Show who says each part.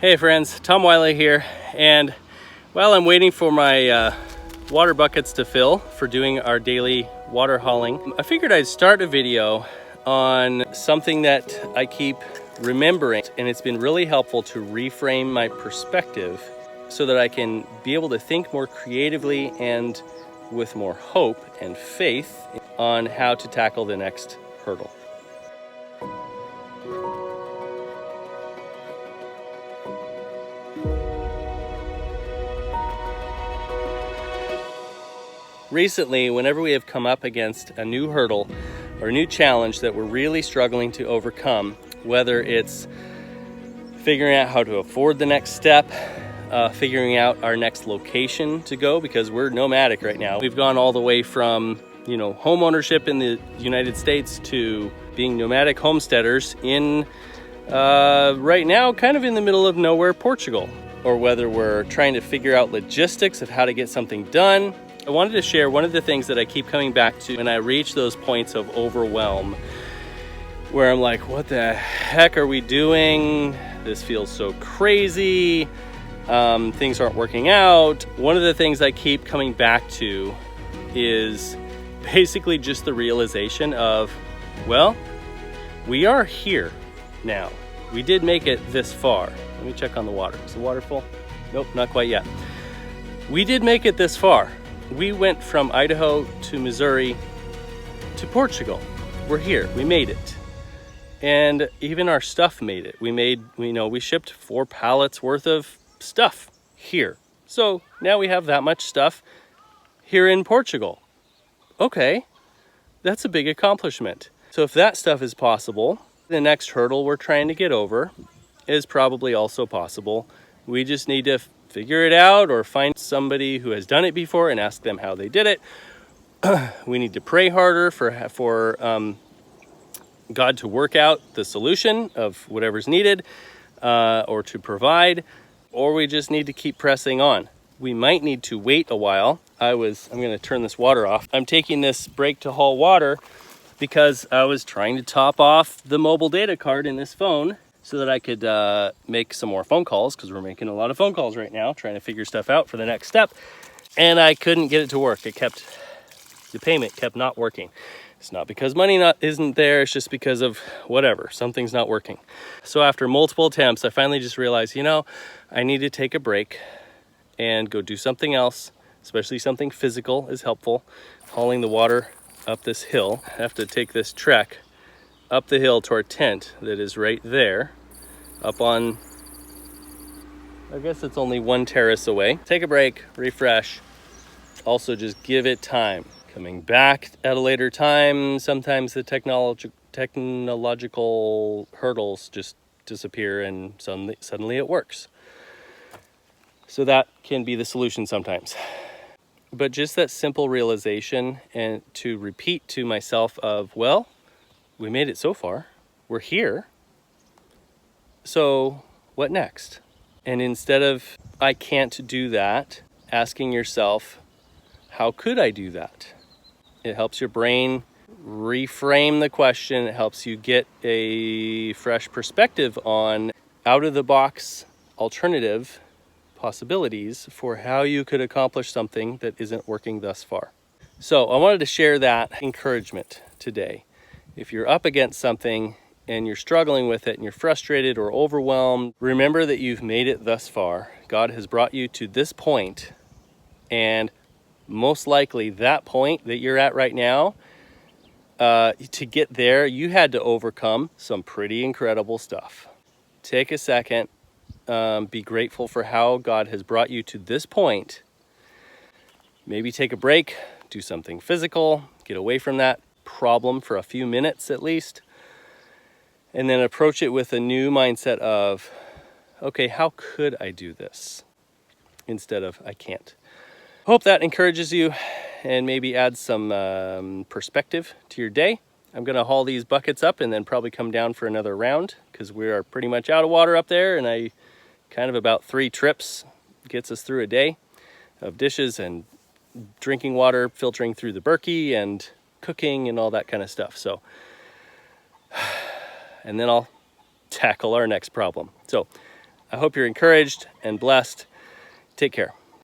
Speaker 1: Hey friends, Tom Wiley here, and while I'm waiting for my water buckets to fill for doing our daily water hauling, I figured I'd start a video on something that I keep remembering, and it's been really helpful to reframe my perspective so that I can be able to think more creatively and with more hope and faith on how to tackle the next hurdle. Recently, whenever we have come up against a new hurdle or a new challenge that we're really struggling to overcome, whether it's figuring out how to afford the next step, figuring out our next location to go, because we're nomadic right now. We've gone all the way from, home ownership in the United States to being nomadic homesteaders in, right now, kind of in the middle of nowhere, Portugal. Or whether we're trying to figure out logistics of how to get something done. I wanted to share one of the things that I keep coming back to when I reach those points of overwhelm, where I'm like, what the heck are we doing? This feels so crazy. Things aren't working out. One of the things I keep coming back to is basically just the realization of, well, we are here now. We did make it this far. Let me check on the water. Is the water full? Nope, not quite yet. We did make it this far. We went from Idaho to Missouri to Portugal. We're here, we made it. And even our stuff made it. We shipped 4 pallets worth of stuff here. So now we have that much stuff here in Portugal. Okay, that's a big accomplishment. So if that stuff is possible, the next hurdle we're trying to get over is probably also possible. We just need to figure it out or find somebody who has done it before and ask them how they did it. We need to pray harder for God to work out the solution of whatever's needed or to provide, or we just need to keep pressing on. We might need to wait a while. I'm going to turn this water off. I'm taking this break to haul water because I was trying to top off the mobile data card in this phone so that I could make some more phone calls, because we're making a lot of phone calls right now, trying to figure stuff out for the next step. And I couldn't get it to work. The payment kept not working. It's not because money isn't there, it's just because of whatever, something's not working. So after multiple attempts, I finally just realized, I need to take a break and go do something else, especially something physical is helpful. Hauling the water up this hill. I have to take this trek up the hill to our tent that is right there, up on, I guess it's only 1 terrace away. Take a break, refresh, also just give it time. Coming back at a later time, sometimes the technological hurdles just disappear and suddenly it works. So that can be the solution sometimes. But just that simple realization and to repeat to myself of, well, we made it so far, we're here, so what next? And instead of, I can't do that, asking yourself, how could I do that? It helps your brain reframe the question. It helps you get a fresh perspective on out-of-the-box alternative possibilities for how you could accomplish something that isn't working thus far. So I wanted to share that encouragement today. If you're up against something and you're struggling with it and you're frustrated or overwhelmed, remember that you've made it thus far. God has brought you to this point, and most likely that point that you're at right now, to get there, you had to overcome some pretty incredible stuff. Take a second, be grateful for how God has brought you to this point. Maybe take a break, do something physical, get away from that problem for a few minutes at least, and then approach it with a new mindset of, okay, how could I do this instead of I can't. Hope that encourages you and maybe adds some perspective to your day. I'm going to haul these buckets up and then probably come down for another round, because we are pretty much out of water up there, and I kind of about 3 trips gets us through a day of dishes and drinking water filtering through the Berkey and cooking and all that kind of stuff. So, and then I'll tackle our next problem. So I hope you're encouraged and blessed. Take care.